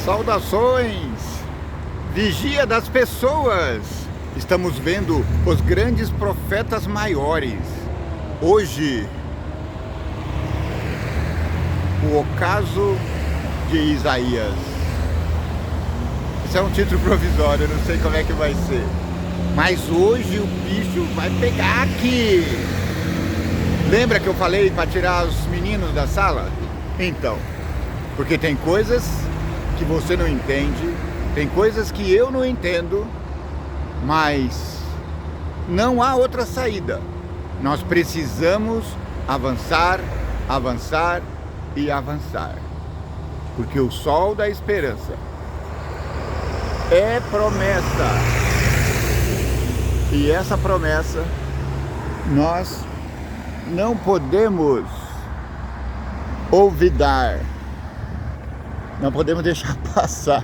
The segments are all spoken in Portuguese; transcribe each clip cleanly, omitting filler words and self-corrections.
Saudações, vigia das pessoas. Estamos vendo os grandes profetas maiores. Hoje, o ocaso de Isaías. Esse é um título provisório, eu não sei como é que vai ser. Mas hoje o bicho vai pegar aqui. Lembra que eu falei para tirar os meninos da sala? Então, porque tem coisas que você não entende, tem coisas que eu não entendo, mas não há outra saída. Nós precisamos avançar, avançar e avançar. Porque o sol da esperança é promessa. E essa promessa nós não podemos olvidar. Não podemos deixar passar.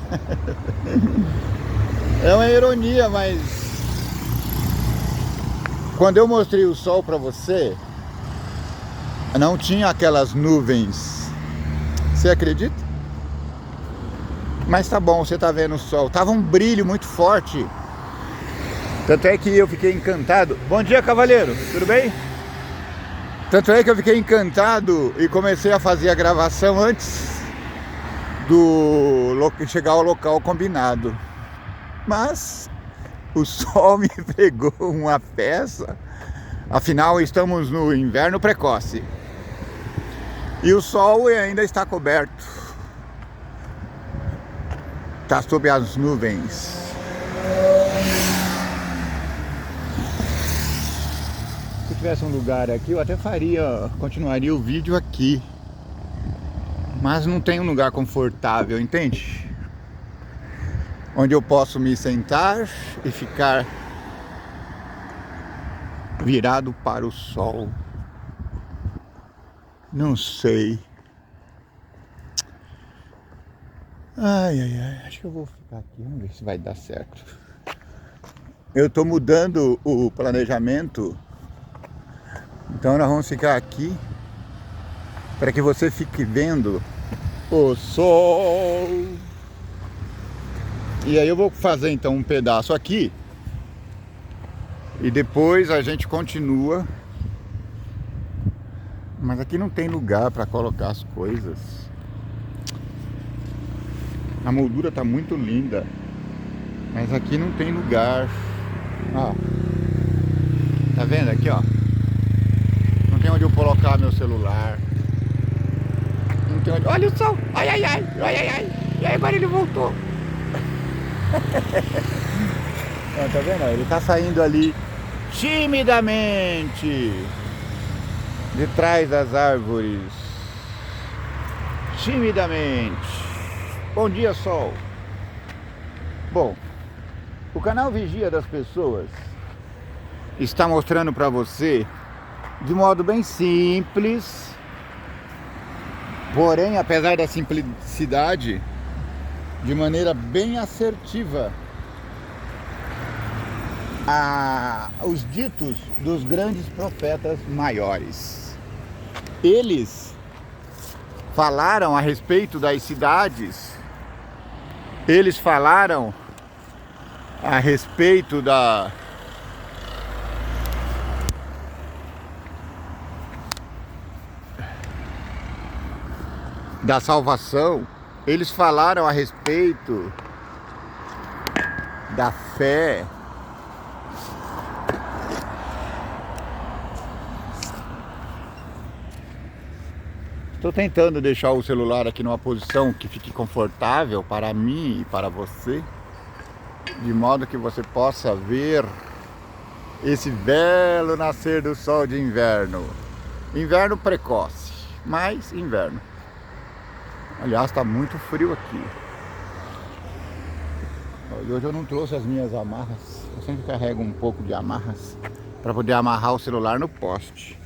É uma ironia, mas quando eu mostrei o sol para você, não tinha aquelas nuvens. Você acredita? Mas tá bom, você tá vendo o sol. Tava um brilho muito forte. Tanto é que eu fiquei encantado. Bom dia, cavaleiro. Tudo bem? Tanto é que eu fiquei encantado e comecei a fazer a gravação antes do chegar ao local combinado. Mas o sol me pegou uma peça. Afinal, estamos no inverno precoce. E o sol ainda está coberto. Está sob as nuvens. Se tivesse um lugar aqui, eu até continuaria o vídeo aqui. Mas não tem um lugar confortável, entende? Onde eu posso me sentar e ficar virado para o sol. Não sei. Acho que eu vou ficar aqui, vamos ver se vai dar certo. Eu tô mudando o planejamento, então nós vamos ficar aqui para que você fique vendo o sol. E aí eu vou fazer então um pedaço aqui e depois a gente continua. Mas aqui não tem lugar para colocar as coisas. A moldura tá muito linda, mas aqui não tem lugar. Ó, tá vendo aqui, ó? Não tem onde eu colocar meu celular. Não tem onde... Olha o sol! Ai, ai, ai! Ai, ai, ai! E aí, agora ele voltou. Ó, tá vendo? Ele tá saindo ali timidamente de trás das árvores. Timidamente. Bom dia, sol. Bom, o canal Vigia das Pessoas está mostrando para você de modo bem simples, porém, apesar da simplicidade, de maneira bem assertiva, os ditos dos grandes profetas maiores. Eles falaram a respeito das cidades. Eles falaram a respeito da salvação. Eles falaram a respeito da fé. Estou tentando deixar o celular aqui numa posição que fique confortável para mim e para você, de modo que você possa ver esse belo nascer do sol de inverno. Inverno precoce, mas inverno. Aliás, está muito frio aqui. E hoje eu não trouxe as minhas amarras. Eu sempre carrego um pouco de amarras para poder amarrar o celular no poste.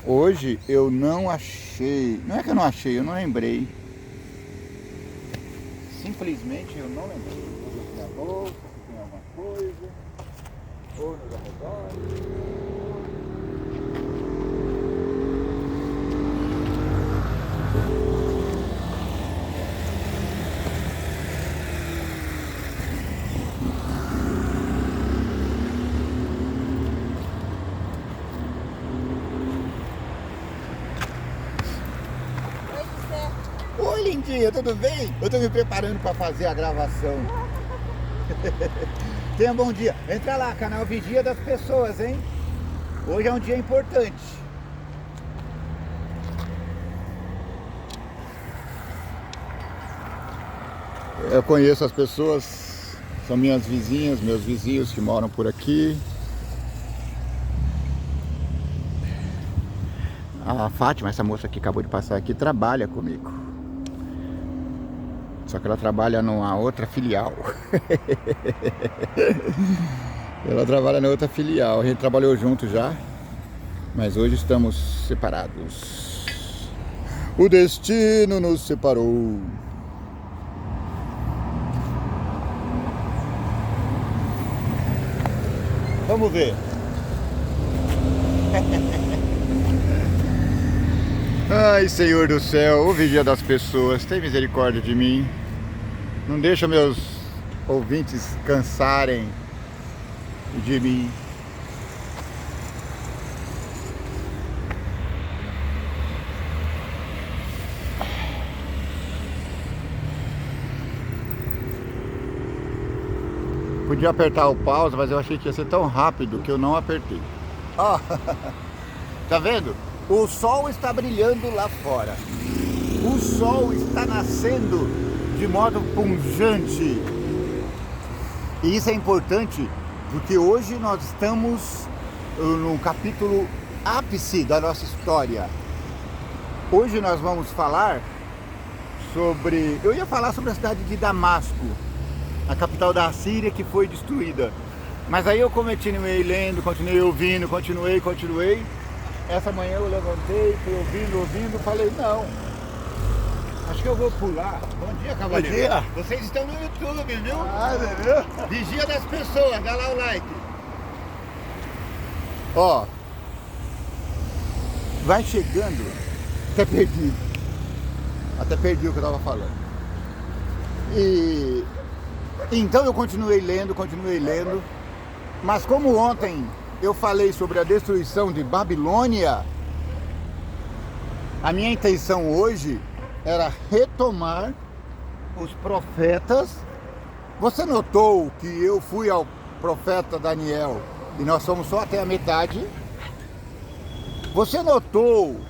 Hoje eu não achei, não é que eu não achei, eu não lembrei. Simplesmente eu não lembrei. Vou ver aqui na bolsa, se tem alguma coisa, ou nos arredores. dia, tudo bem? Eu tô me preparando para fazer a gravação. Tenha bom dia. Entra lá, canal Vigia das Pessoas, hein? Hoje é um dia importante. Eu conheço as pessoas, são minhas vizinhas, meus vizinhos que moram por aqui. A Fátima, essa moça que acabou de passar aqui, trabalha comigo. Só que ela trabalha numa outra filial. Ela trabalha na outra filial. A gente trabalhou junto já, mas hoje estamos separados. O destino nos separou. Vamos ver. Ai, Senhor do céu, o vigia das pessoas, tem misericórdia de mim. Não deixa meus ouvintes cansarem de mim. Podia apertar o pause, mas eu achei que ia ser tão rápido que eu não apertei. Ó, tá vendo? O sol está brilhando lá fora. O sol está nascendo de modo pungente. E isso é importante porque hoje nós estamos no capítulo ápice da nossa história. Hoje nós vamos falar sobre... Eu ia falar sobre a cidade de Damasco, a capital da Síria que foi destruída. Mas aí eu continuei lendo, continuei ouvindo, continuei. Essa manhã eu levantei, fui ouvindo, falei, não, acho que eu vou pular. Bom dia, cavaleiro. Bom dia. Vocês estão no YouTube, viu? Ah, viu? Vigia das pessoas, dá lá o like. Ó, vai chegando, até perdi o que eu tava falando. E então eu continuei lendo, mas como ontem eu falei sobre a destruição de Babilônia, a minha intenção hoje era retomar os profetas. Você notou que eu fui ao profeta Daniel e nós fomos só até a metade? Você notou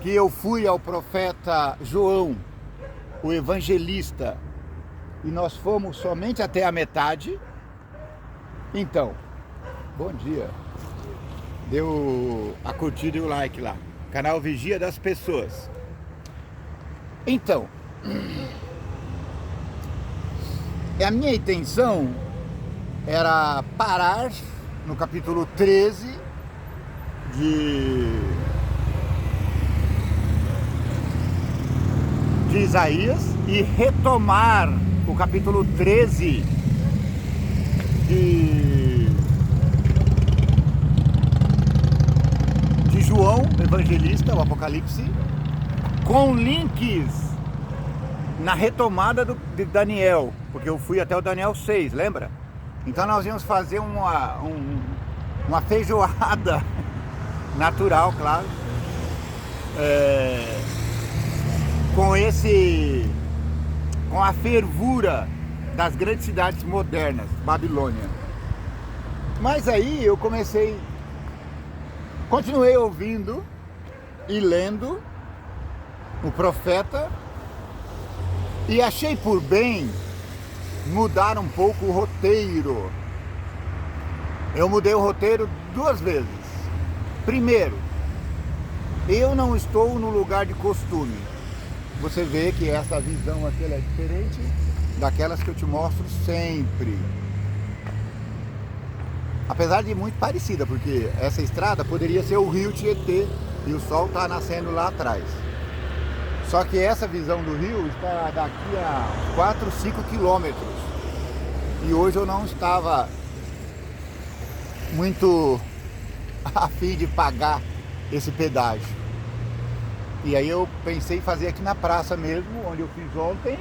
que eu fui ao profeta João, o evangelista, e nós fomos somente até a metade? Então, bom dia. Deu a curtida e o like lá. Canal Vigia das Pessoas. Então, a minha intenção era parar no capítulo 13 de Isaías e retomar o capítulo 13 de João, evangelista, o Apocalipse, com links na retomada de Daniel, porque eu fui até o Daniel 6, lembra? Então nós íamos fazer uma feijoada natural, claro, com a fervura das grandes cidades modernas, Babilônia. Mas aí eu continuei ouvindo e lendo o profeta e achei por bem mudar um pouco o roteiro. Eu mudei o roteiro 2 vezes. Primeiro, eu não estou no lugar de costume. Você vê que essa visão aqui ela é diferente daquelas que eu te mostro sempre. Apesar de muito parecida, porque essa estrada poderia ser o rio Tietê e o sol está nascendo lá atrás. Só que essa visão do rio está daqui a 4, 5 quilômetros. E hoje eu não estava muito a fim de pagar esse pedágio. E aí eu pensei em fazer aqui na praça mesmo, onde eu fiz ontem.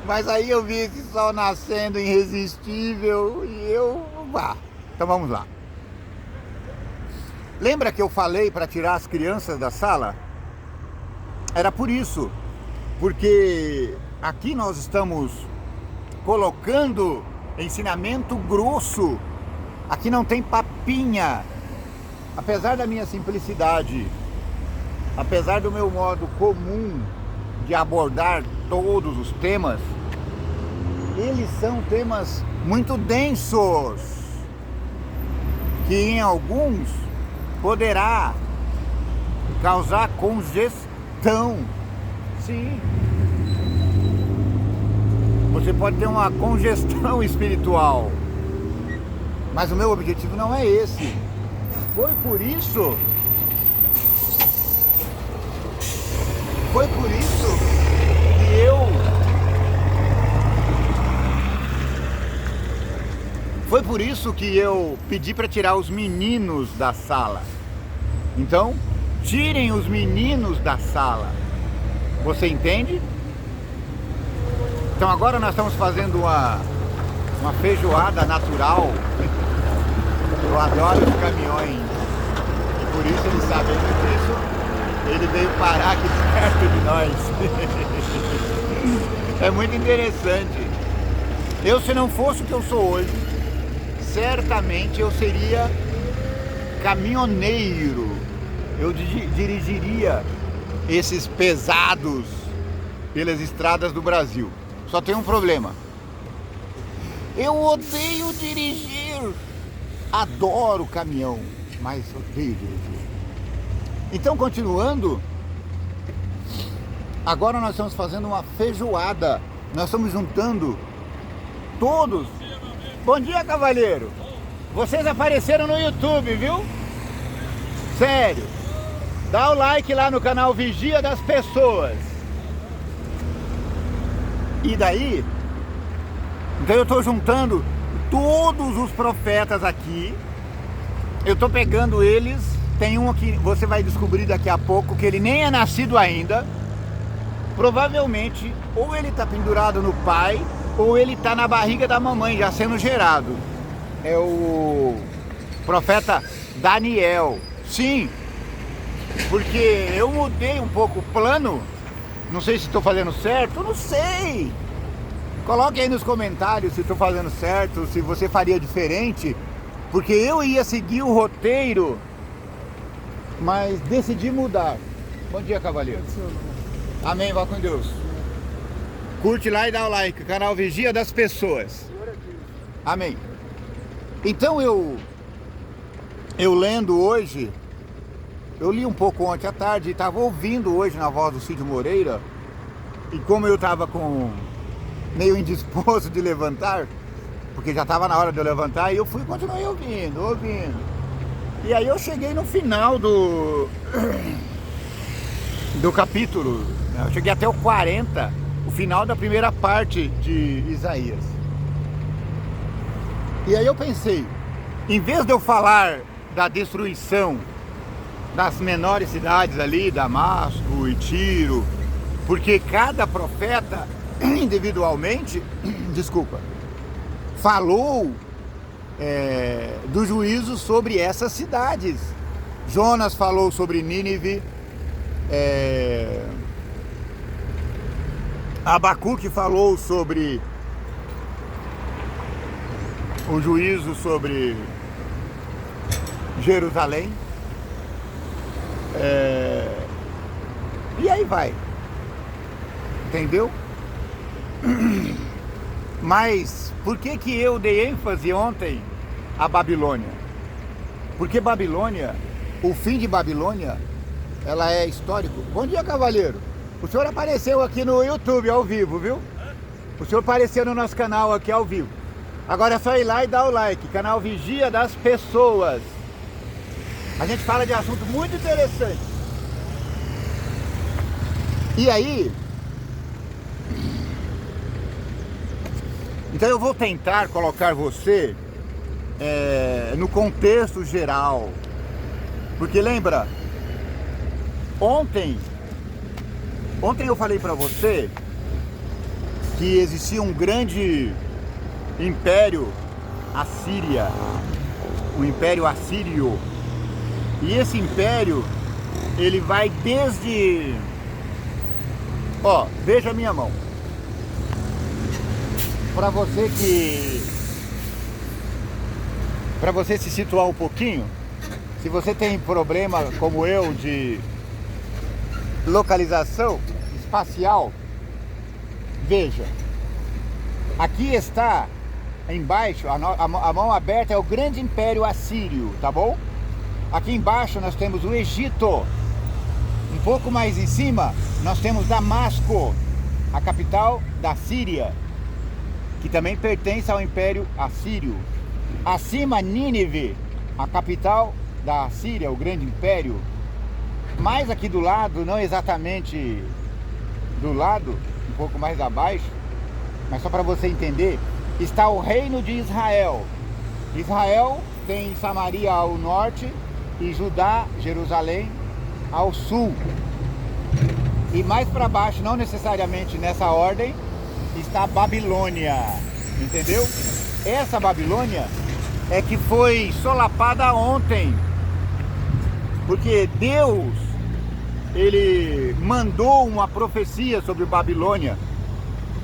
Mas aí eu vi esse sol nascendo irresistível e eu... Então vamos lá. Lembra que eu falei para tirar as crianças da sala? Era por isso. porque aqui nós estamos colocando ensinamento grosso. Aqui não tem papinha. Apesar da minha simplicidade, apesar do meu modo comum de abordar todos os temas, eles são temas muito densos, que em alguns poderá causar congestão. Sim. Você pode ter uma congestão espiritual, mas o meu objetivo não é esse. Foi por isso que eu pedi para tirar os meninos da sala. Então, tirem os meninos da sala. Você entende? Então agora nós estamos fazendo uma feijoada natural. Eu adoro os caminhões e por isso ele sabendo disso, ele veio parar aqui perto de nós. É muito interessante. Eu, se não fosse o que eu sou hoje, certamente eu seria caminhoneiro. Eu dirigiria esses pesados pelas estradas do Brasil. Só tem um problema. Eu odeio dirigir. Adoro caminhão, mas odeio dirigir. Então, continuando, agora nós estamos fazendo uma feijoada. Nós estamos juntando todos. Bom dia, cavalheiro. Vocês apareceram no YouTube, viu? Sério. Dá o like lá no canal Vigia das Pessoas. E daí, então eu estou juntando todos os profetas aqui. Eu estou pegando eles. Tem um que você vai descobrir daqui a pouco que ele nem é nascido ainda. Provavelmente ou ele está pendurado no pai ou ele está na barriga da mamãe já sendo gerado. É o profeta Daniel. Sim, porque eu mudei um pouco o plano. Não sei se estou fazendo certo, eu não sei. Coloque aí nos comentários se estou fazendo certo, se você faria diferente. Porque eu ia seguir o roteiro, mas decidi mudar. Bom dia, cavaleiro. Amém, vá com Deus. Curte lá e dá o like, canal Vigia das Pessoas. Amém. Então eu lendo hoje, eu li um pouco ontem à tarde e estava ouvindo hoje na voz do Cid Moreira. E como eu estava meio indisposto de levantar, porque já estava na hora de eu levantar, e eu continuei ouvindo. E aí eu cheguei no final do capítulo, eu cheguei até o 40, o final da primeira parte de Isaías. E aí eu pensei, em vez de eu falar da destruição das menores cidades ali, Damasco e Tiro, porque cada profeta individualmente, falou do juízo sobre essas cidades. Jonas falou sobre Nínive, Abacuque falou sobre o juízo sobre Jerusalém, e aí vai, entendeu? Mas por que eu dei ênfase ontem à Babilônia? Porque Babilônia, o fim de Babilônia, ela é histórico. Bom dia, cavalheiro. O senhor apareceu aqui no YouTube ao vivo, viu? O senhor apareceu no nosso canal aqui ao vivo. Agora é só ir lá e dar o like, canal Vigia das Pessoas. A gente fala de assunto muito interessante. E aí, então eu vou tentar colocar você no contexto geral. Porque lembra, ontem eu falei para você que existia um grande império Assíria, o Império Assírio. E esse império, ele vai desde Ó, veja a minha mão. Para você se situar um pouquinho, se você tem problema como eu de localização espacial, veja, aqui está embaixo, a mão aberta é o grande império assírio, tá bom? Aqui embaixo nós temos o Egito. Um pouco mais em cima nós temos Damasco, a capital da Síria, que também pertence ao império assírio. Acima, Nínive, a capital da Síria, o grande império. Mais aqui do lado, não exatamente do lado, um pouco mais abaixo, mas só para você entender, está o reino de Israel. Israel tem Samaria ao norte e Judá, Jerusalém, ao sul. E mais para baixo, não necessariamente nessa ordem, está a Babilônia, entendeu? Essa Babilônia é que foi solapada ontem, porque Deus, ele mandou uma profecia sobre Babilônia.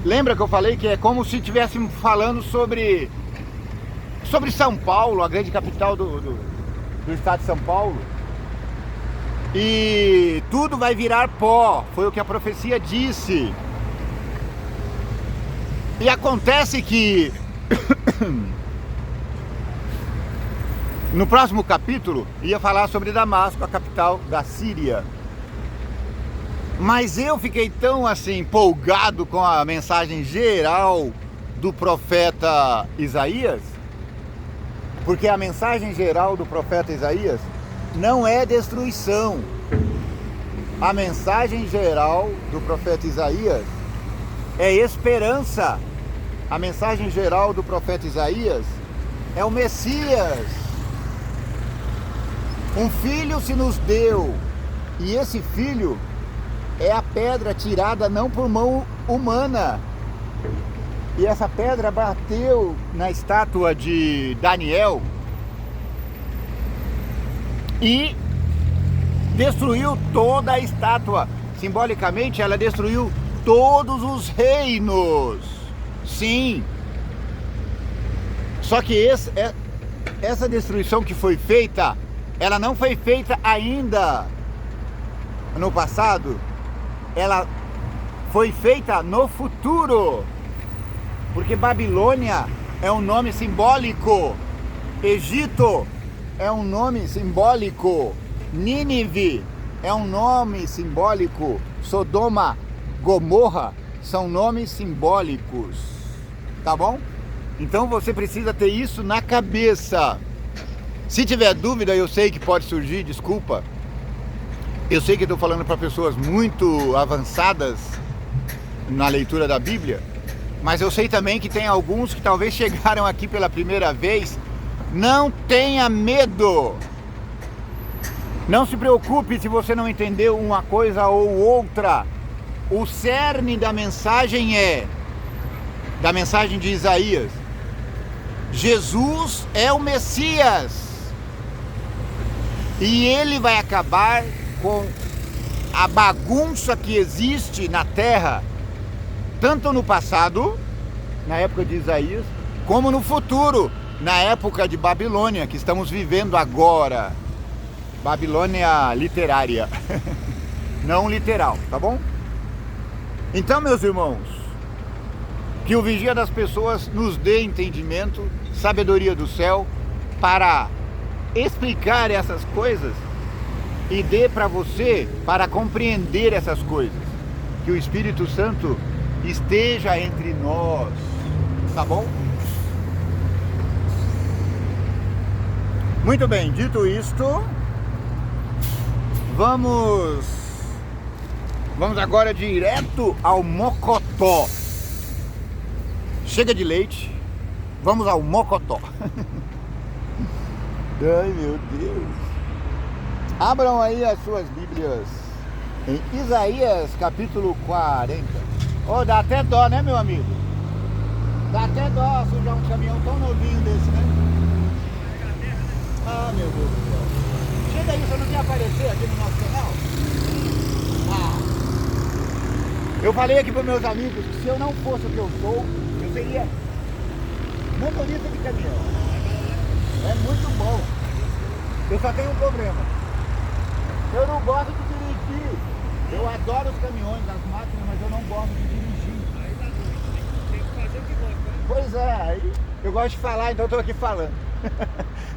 Lembra que eu falei que é como se estivéssemos falando sobre São Paulo, a grande capital do estado de São Paulo? E tudo vai virar pó, foi o que a profecia disse. E acontece que no próximo capítulo ia falar sobre Damasco, a capital da Síria. Mas eu fiquei tão assim empolgado com a mensagem geral do profeta Isaías, porque a mensagem geral do profeta Isaías não é destruição. A mensagem geral do profeta Isaías é esperança. A mensagem geral do profeta Isaías é o Messias. Um filho se nos deu, e esse filho é a pedra tirada não por mão humana. E essa pedra bateu na estátua de Daniel e destruiu toda a estátua. Simbolicamente, ela destruiu todos os reinos. Sim. Só que essa destruição que foi feita, ela não foi feita ainda no passado. Ela foi feita no futuro. Porque Babilônia é um nome simbólico. Egito é um nome simbólico. Nínive é um nome simbólico. Sodoma, Gomorra são nomes simbólicos. Tá bom? Então você precisa ter isso na cabeça. Se tiver dúvida, eu sei que pode surgir, desculpa. Eu sei que estou falando para pessoas muito avançadas na leitura da Bíblia, mas eu sei também que tem alguns que talvez chegaram aqui pela primeira vez. Não tenha medo. Não se preocupe se você não entendeu uma coisa ou outra. O cerne da mensagem da mensagem de Isaías, Jesus é o Messias. E ele vai acabar com a bagunça que existe na terra, tanto no passado, na época de Isaías, como no futuro, na época de Babilônia, que estamos vivendo agora. Babilônia literária, não literal, tá bom? Então, meus irmãos, que o vigia das pessoas nos dê entendimento, sabedoria do céu, para explicar essas coisas e dê para você para compreender essas coisas. Que o Espírito Santo esteja entre nós, tá bom? Muito bem, dito isto, vamos agora direto ao mocotó. Chega de leite, vamos ao mocotó. Ai, meu Deus. Abram aí as suas Bíblias em Isaías capítulo 40. Oh, dá até dó, né, meu amigo? Dá até dó sujar um caminhão tão novinho desse, né? Ah, meu Deus do céu. Chega aí, você não quer aparecer aqui no nosso canal? Ah. Eu falei aqui para meus amigos que se eu não fosse o que eu sou, eu seria motorista de caminhão. É muito bom. Eu só tenho um problema. Eu não gosto de dirigir. Eu adoro os caminhões, as máquinas, mas eu não gosto de dirigir. Tem que fazer o que gosta, né? Pois é, aí eu gosto de falar, então eu tô aqui falando.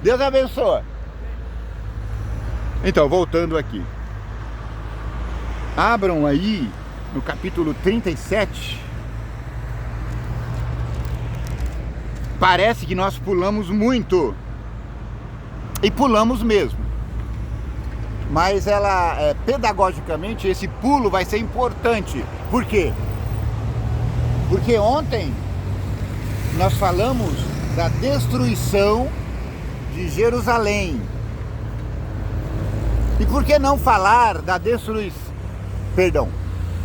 Deus abençoe. Então, voltando aqui. Abram aí no capítulo 37. Parece que nós pulamos muito. E pulamos mesmo. Mas pedagogicamente, esse pulo vai ser importante. Por quê? Porque ontem nós falamos da destruição de Jerusalém. E por que não falar da destruição? Perdão.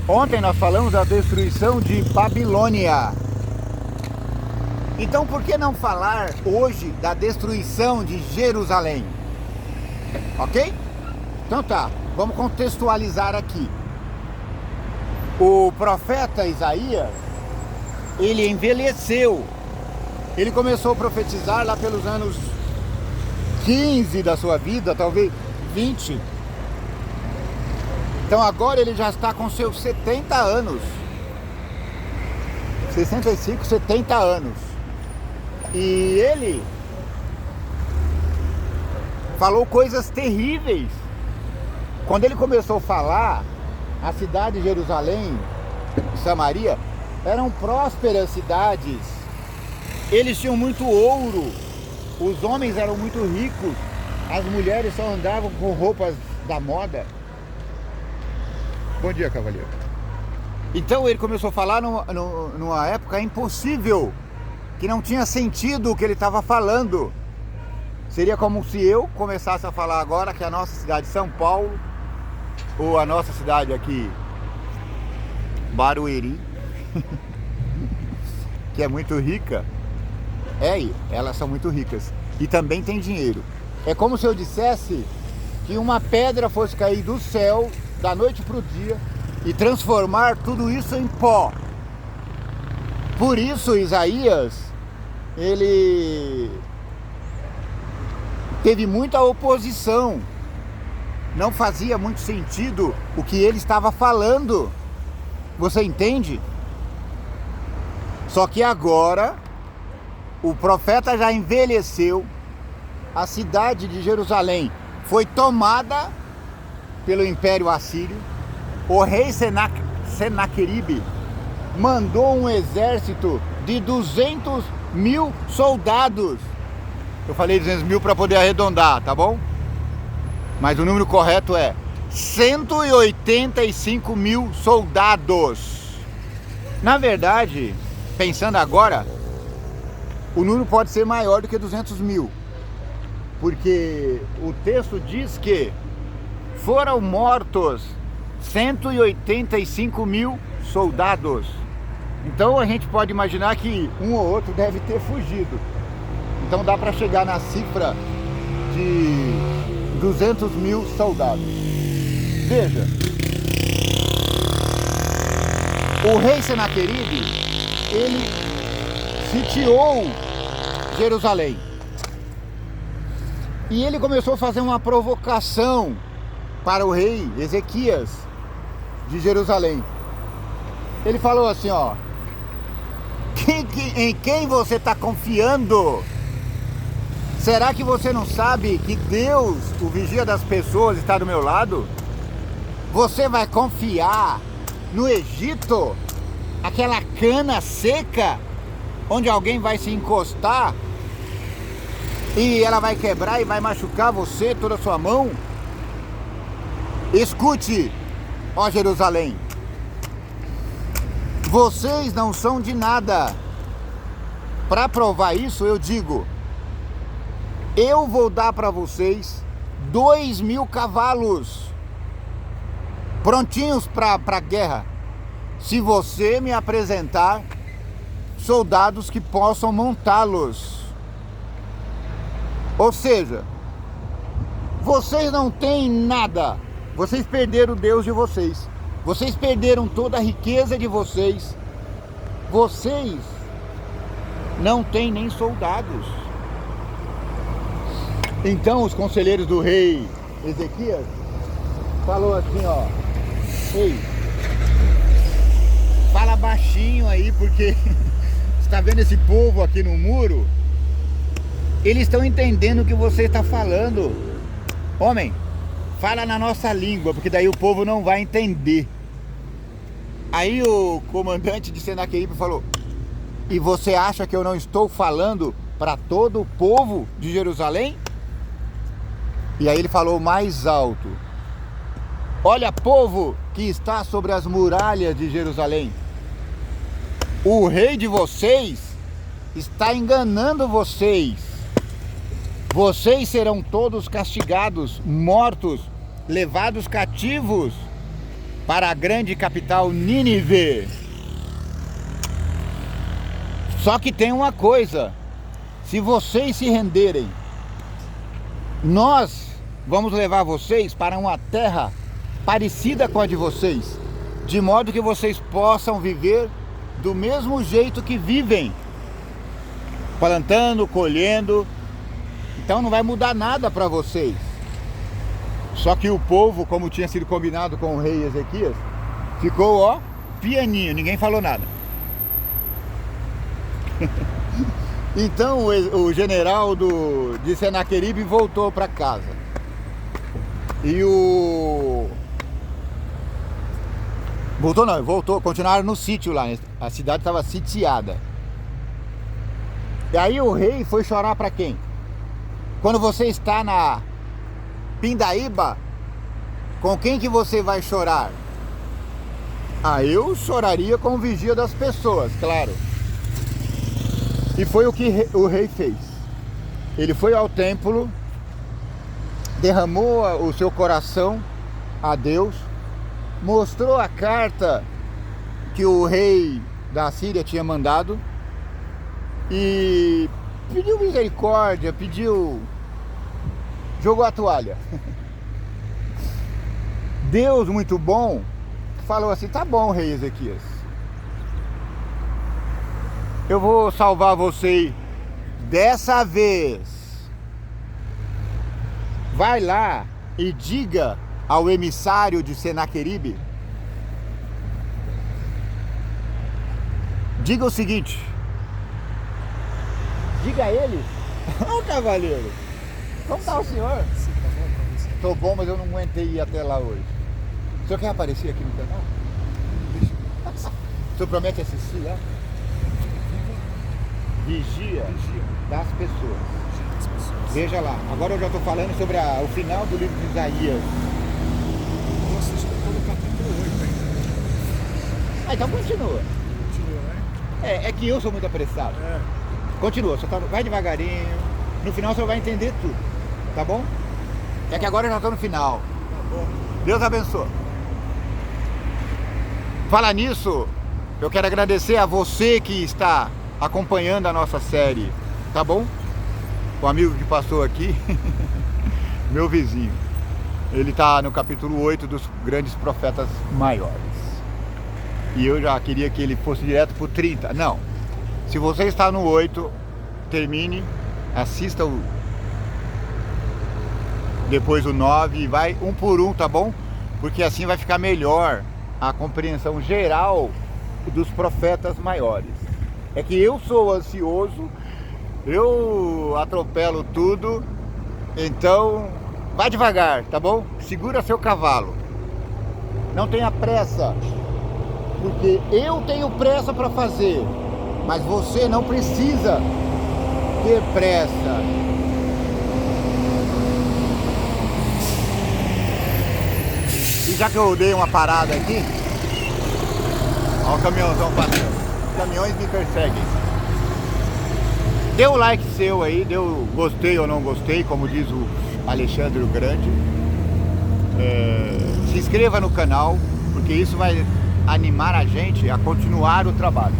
Ontem nós falamos da destruição de Babilônia. Então por que não falar hoje da destruição de Jerusalém? Ok? Então tá, vamos contextualizar aqui. O profeta Isaías, ele envelheceu. Ele começou a profetizar lá pelos anos 15 da sua vida, talvez 20. Então agora ele já está com seus 70 anos. 65, 70 anos. E ele falou coisas terríveis. Quando ele começou a falar, a cidade de Jerusalém e Samaria eram prósperas cidades. Eles tinham muito ouro, os homens eram muito ricos, as mulheres só andavam com roupas da moda. Bom dia, cavaleiro. Então ele começou a falar numa época impossível, que não tinha sentido o que ele estava falando. Seria como se eu começasse a falar agora que a nossa cidade, São Paulo, ou a nossa cidade aqui, Barueri, que é muito rica. Elas são muito ricas e também tem dinheiro. É como se eu dissesse que uma pedra fosse cair do céu da noite para o dia e transformar tudo isso em pó. Por isso Isaías, ele teve muita oposição. Não fazia muito sentido o que ele estava falando. Você entende? Só que agora o profeta já envelheceu. A cidade de Jerusalém foi tomada pelo Império Assírio. O rei Senaqueribe mandou um exército de 200 mil soldados. Eu falei 200 mil para poder arredondar, tá bom? Mas o número correto é 185 mil soldados. Na verdade, pensando agora, o número pode ser maior do que 200 mil. Porque o texto diz que foram mortos 185 mil soldados. Então a gente pode imaginar que um ou outro deve ter fugido. Então dá para chegar na cifra de 200 mil soldados. Veja, o rei Senaqueribe, ele sitiou Jerusalém. E ele começou a fazer uma provocação para o rei Ezequias de Jerusalém. Ele falou assim, ó: em quem você está confiando? Será que você não sabe que Deus, o vigia das pessoas, está do meu lado? Você vai confiar no Egito, aquela cana seca, onde alguém vai se encostar e ela vai quebrar e vai machucar você, toda a sua mão? Escute, ó Jerusalém, vocês não são de nada. Para provar isso, eu digo: eu vou dar para vocês 2.000 cavalos prontinhos para a guerra, se você me apresentar soldados que possam montá-los. Ou seja, vocês não têm nada, vocês perderam o Deus de vocês. Vocês perderam toda a riqueza de vocês. Vocês não têm nem soldados. Então os conselheiros do rei Ezequias falou assim, ó: ei, fala baixinho aí, porque você tá vendo esse povo aqui no muro? Eles estão entendendo o que você está falando. Homem, fala na nossa língua, porque daí o povo não vai entender. Aí o comandante de Senaqueribe falou: e você acha que eu não estou falando para todo o povo de Jerusalém? E aí ele falou mais alto: olha, povo que está sobre as muralhas de Jerusalém, o rei de vocês está enganando vocês. Vocês serão todos castigados, mortos, levados cativos para a grande capital Nínive. Só que tem uma coisa: se vocês se renderem, nós vamos levar vocês para uma terra parecida com a de vocês, de modo que vocês possam viver do mesmo jeito que vivem, plantando, colhendo. Então não vai mudar nada para vocês. Só que o povo, como tinha sido combinado com o rei Ezequias, ficou, ó, pianinho, ninguém falou nada. Então o general de Senaqueribe voltou para casa. E voltou, continuaram no sítio lá, a cidade estava sitiada. E aí o rei foi chorar para quem? Quando você está na pindaíba, com quem que você vai chorar? Ah, eu choraria com o vigia das pessoas, claro. E foi o que o rei fez. Ele foi ao templo, derramou o seu coração a Deus, mostrou a carta que o rei da Síria tinha mandado e pediu misericórdia, jogou a toalha. Deus, muito bom, falou assim: tá bom, rei Ezequias, eu vou salvar você dessa vez. Vai lá e diga ao emissário de Senaqueribe, diga o seguinte, diga a ele: ô cavaleiro, como está o senhor? Estou bom, mas eu não aguentei ir até lá hoje. O senhor quer aparecer aqui no canal? O senhor promete assistir lá? Vigia das pessoas. Veja lá. Agora eu já estou falando sobre o final do livro de Isaías. Nossa, estou no capítulo 8 ainda. Ah, então continua. Continua, né? É que eu sou muito apressado. É. Continua, vai devagarinho. No final você vai entender tudo. Tá bom? É que agora eu já estou no final. Tá bom. Deus abençoe. Fala nisso, eu quero agradecer a você que está acompanhando a nossa série, tá bom? O amigo que passou aqui, meu vizinho, ele está no capítulo 8 dos grandes profetas maiores. E eu já queria que ele fosse direto para o 30. Não, se você está no 8, termine, assista depois o 9 e vai um por um, tá bom? Porque assim vai ficar melhor a compreensão geral dos profetas maiores. É que eu sou ansioso, eu atropelo tudo, então vai devagar, tá bom? Segura seu cavalo, não tenha pressa, porque eu tenho pressa para fazer, mas você não precisa ter pressa. E já que eu dei uma parada aqui, olha o caminhãozão passando. Os caminhões me perseguem. Dê o like seu aí, deu gostei ou não gostei, como diz o Alexandre o Grande. Se inscreva no canal, porque isso vai animar a gente a continuar o trabalho.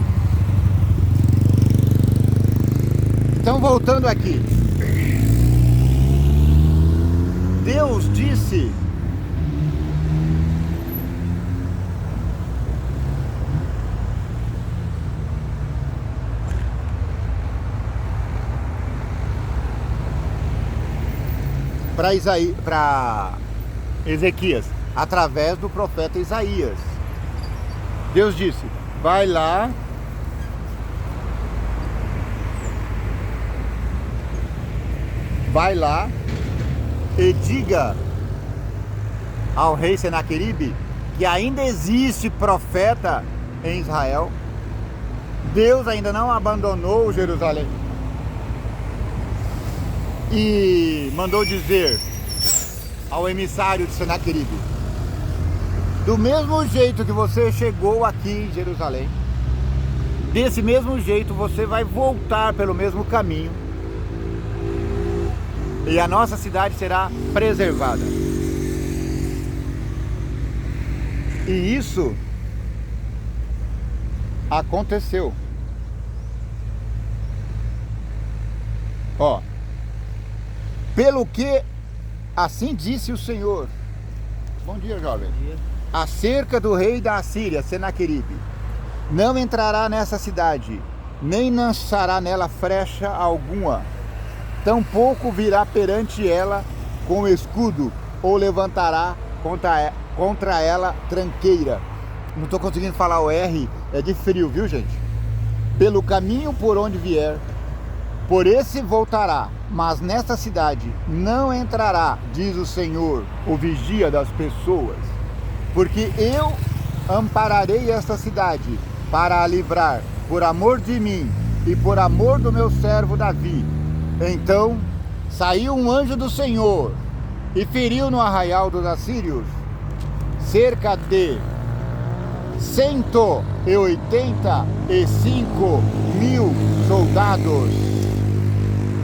Então, voltando aqui, Deus disse para Ezequias, através do profeta Isaías. Deus disse: vai lá e diga ao rei Senaqueribe que ainda existe profeta em Israel. Deus ainda não abandonou Jerusalém. E mandou dizer ao emissário de Senaqueribe: do mesmo jeito que você chegou aqui em Jerusalém, desse mesmo jeito você vai voltar pelo mesmo caminho, e a nossa cidade será preservada. E isso aconteceu. Ó, pelo que assim disse o Senhor. Bom dia, jovem. Bom dia. Acerca do rei da Assíria, Senaqueribe: não entrará nessa cidade, nem lançará nela flecha alguma, tampouco virá perante ela com escudo, ou levantará contra ela tranqueira. Não estou conseguindo falar o R, é de frio, viu, gente? Pelo caminho por onde vier, por esse voltará, mas nesta cidade não entrará, diz o Senhor, o vigia das pessoas, porque eu ampararei esta cidade para a livrar, por amor de mim e por amor do meu servo Davi. Então saiu um anjo do Senhor e feriu no arraial dos assírios cerca de 185.000 soldados.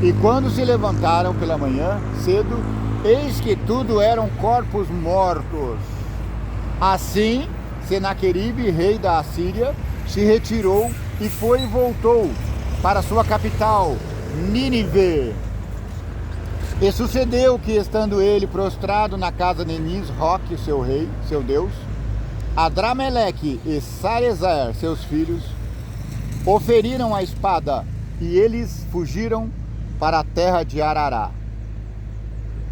E quando se levantaram pela manhã cedo, eis que tudo eram corpos mortos. Assim, Senaqueribe, rei da Assíria, se retirou e foi e voltou para sua capital, Nínive. E sucedeu que, estando ele prostrado na casa de Nisroque, seu rei, seu Deus, Adrameleque e Sarezer, seus filhos, o feriram a espada, e eles fugiram para a terra de Arará.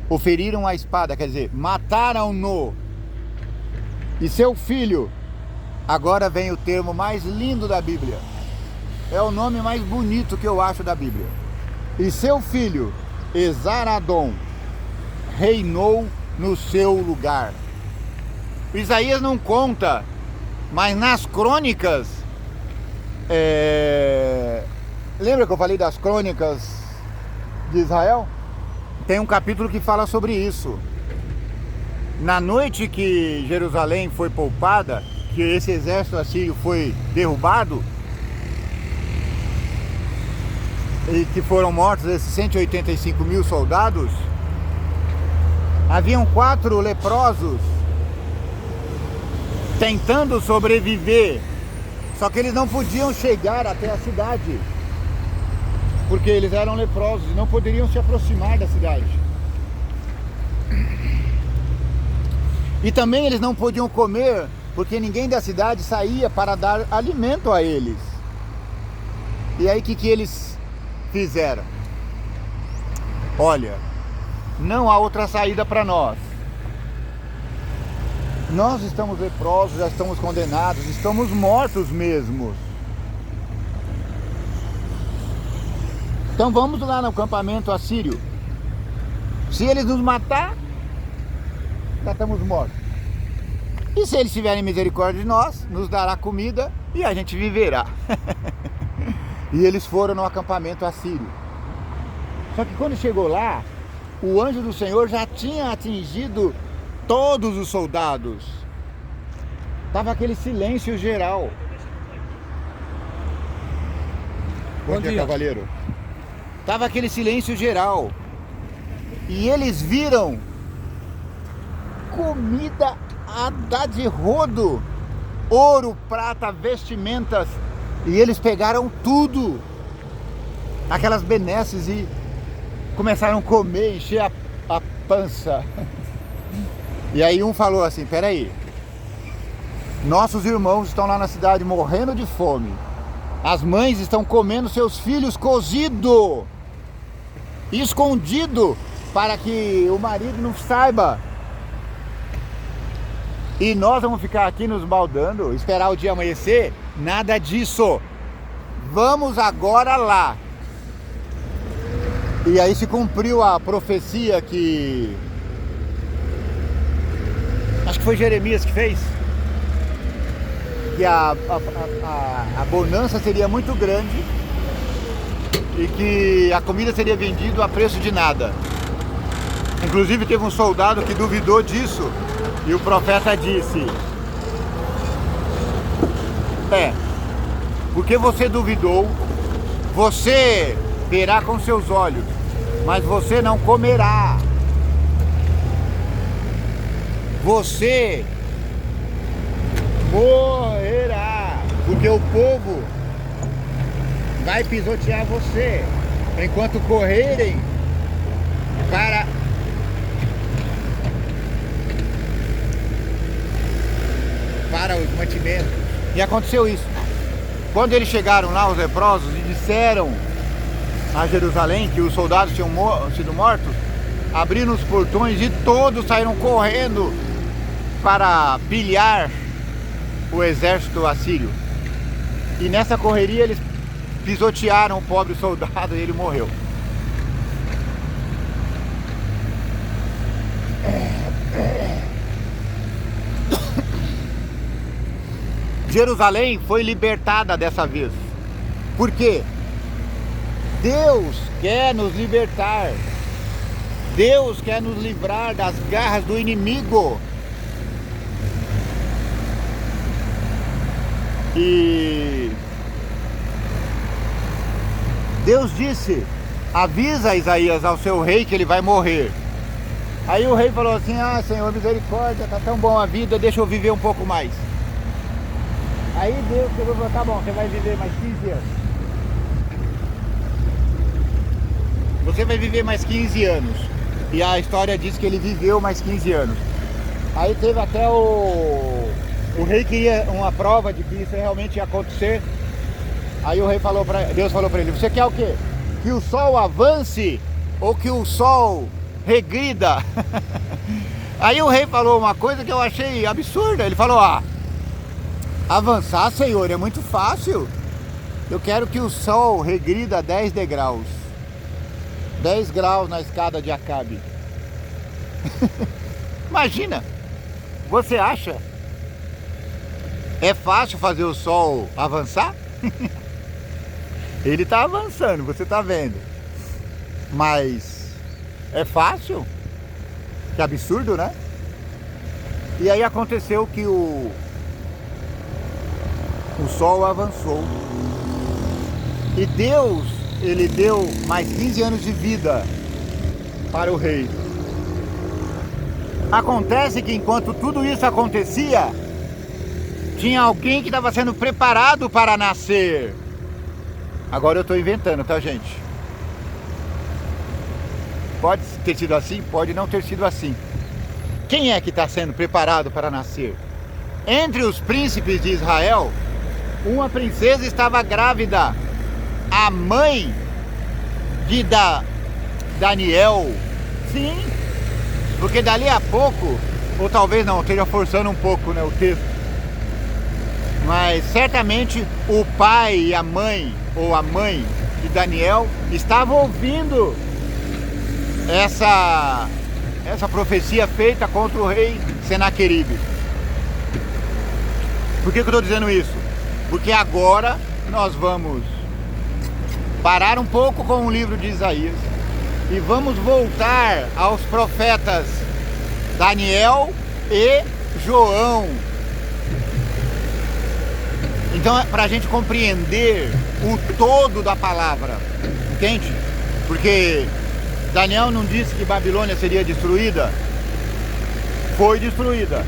O feriram a espada, quer dizer, mataram-no. E seu filho, agora vem o termo mais lindo da Bíblia, é o nome mais bonito que eu acho da Bíblia. E seu filho, Esaradom, reinou no seu lugar. Isaías não conta, mas nas crônicas, lembra que eu falei das crônicas de Israel? Tem um capítulo que fala sobre isso. Na noite que Jerusalém foi poupada, que esse exército assírio foi derrubado, e que foram mortos esses 185.000 soldados, haviam 4 leprosos tentando sobreviver, só que eles não podiam chegar até a cidade, porque eles eram leprosos e não poderiam se aproximar da cidade. E também eles não podiam comer, porque ninguém da cidade saía para dar alimento a eles. E aí o que eles fizeram? Olha, não há outra saída para nós. Nós estamos leprosos, já estamos condenados, estamos mortos mesmo. Então vamos lá no acampamento assírio. Se eles nos matar, já estamos mortos. E se eles tiverem misericórdia de nós, nos dará comida e a gente viverá. E eles foram no acampamento assírio. Só que quando chegou lá, o anjo do Senhor já tinha atingido todos os soldados. Estava aquele silêncio geral. Bom dia, cavaleiro. Estava aquele silêncio geral. E eles viram comida a dar de rodo, ouro, prata, vestimentas, e eles pegaram tudo, aquelas benesses, e começaram a comer, encher a pança. E aí um falou assim: peraí, nossos irmãos estão lá na cidade morrendo de fome, as mães estão comendo seus filhos cozido, escondido, para que o marido não saiba. E nós vamos ficar aqui nos baldando, esperar o dia amanhecer? Nada disso. Vamos agora lá. E aí se cumpriu a profecia que... acho que foi Jeremias que fez. Que a bonança seria muito grande e que a comida seria vendida a preço de nada. Inclusive teve um soldado que duvidou disso e o profeta disse: porque você duvidou, você verá com seus olhos, mas você não comerá. Você morrerá, porque o povo vai pisotear você, enquanto correrem para os mantimentos. E aconteceu isso. Quando eles chegaram lá, os leprosos, e disseram a Jerusalém que os soldados tinham sido mortos, abriram os portões e todos saíram correndo para pilhar o exército assírio. E nessa correria eles pisotearam o pobre soldado e ele morreu. Jerusalém foi libertada dessa vez. Por quê? Deus quer nos libertar. Deus quer nos livrar das garras do inimigo. E Deus disse: avisa Isaías ao seu rei que ele vai morrer. Aí o rei falou assim: ah, Senhor, misericórdia, tá tão bom a vida, deixa eu viver um pouco mais. Aí Deus falou: tá bom, você vai viver mais 15 anos. Você vai viver mais 15 anos. E a história diz que ele viveu mais 15 anos. Aí teve até o rei queria uma prova de que isso realmente ia acontecer. Aí o rei falou Deus falou para ele: você quer o quê? Que o sol avance ou que o sol regrida? Aí o rei falou uma coisa que eu achei absurda. Ele falou: avançar, Senhor, é muito fácil. Eu quero que o sol regrida 10 degraus. 10 graus na escada de Acabe. Imagina, você acha é fácil fazer o sol avançar? Ele está avançando, você está vendo. Mas é fácil? Que absurdo, né? E aí aconteceu que o sol avançou. E Deus, ele deu mais 15 anos de vida para o rei. Acontece que enquanto tudo isso acontecia, tinha alguém que estava sendo preparado para nascer. Agora eu estou inventando, tá, gente? Pode ter sido assim, pode não ter sido assim. Quem é que está sendo preparado para nascer? Entre os príncipes de Israel, uma princesa estava grávida. A mãe de Daniel. Sim, porque dali a pouco, ou talvez não, esteja forçando um pouco, né, o texto. Mas certamente o pai e a mãe, ou a mãe de Daniel, estavam ouvindo essa profecia feita contra o rei Senaqueribe. Por que eu estou dizendo isso? Porque agora nós vamos parar um pouco com o livro de Isaías e vamos voltar aos profetas Daniel e João. Então é para a gente compreender o todo da palavra, entende? Porque Daniel não disse que Babilônia seria destruída. Foi destruída.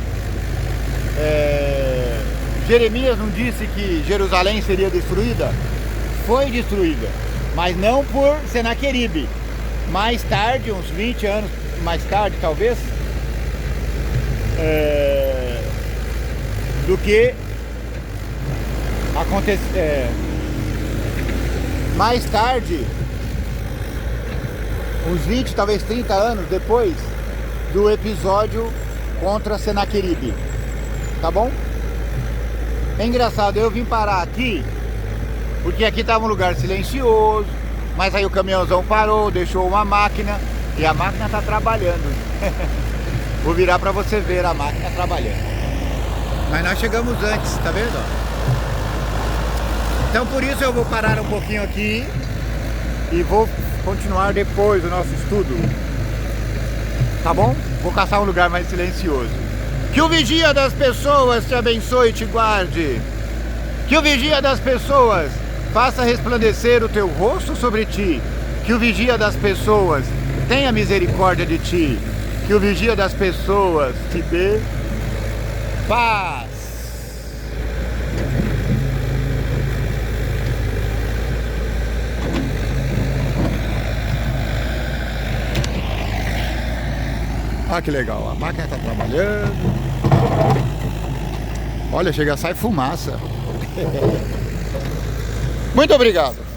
Jeremias não disse que Jerusalém seria destruída. Foi destruída, mas não por Senaqueribe. Mais tarde, uns 20 anos mais tarde talvez, do que mais tarde uns 20, talvez 30 anos depois do episódio contra Senaqueribe, tá bom? É engraçado, eu vim parar aqui porque aqui estava um lugar silencioso, mas aí o caminhãozão parou, deixou uma máquina e a máquina está trabalhando. Vou virar para você ver a máquina trabalhando. Mas nós chegamos antes, tá vendo? Então por isso eu vou parar um pouquinho aqui e vou continuar depois o nosso estudo, tá bom? Vou caçar um lugar mais silencioso. Que o vigia das pessoas te abençoe e te guarde. Que o vigia das pessoas faça resplandecer o teu rosto sobre ti. Que o vigia das pessoas tenha misericórdia de ti. Que o vigia das pessoas te dê paz. Ah, que legal, a máquina está trabalhando. Olha, chega a sair fumaça. Muito obrigado.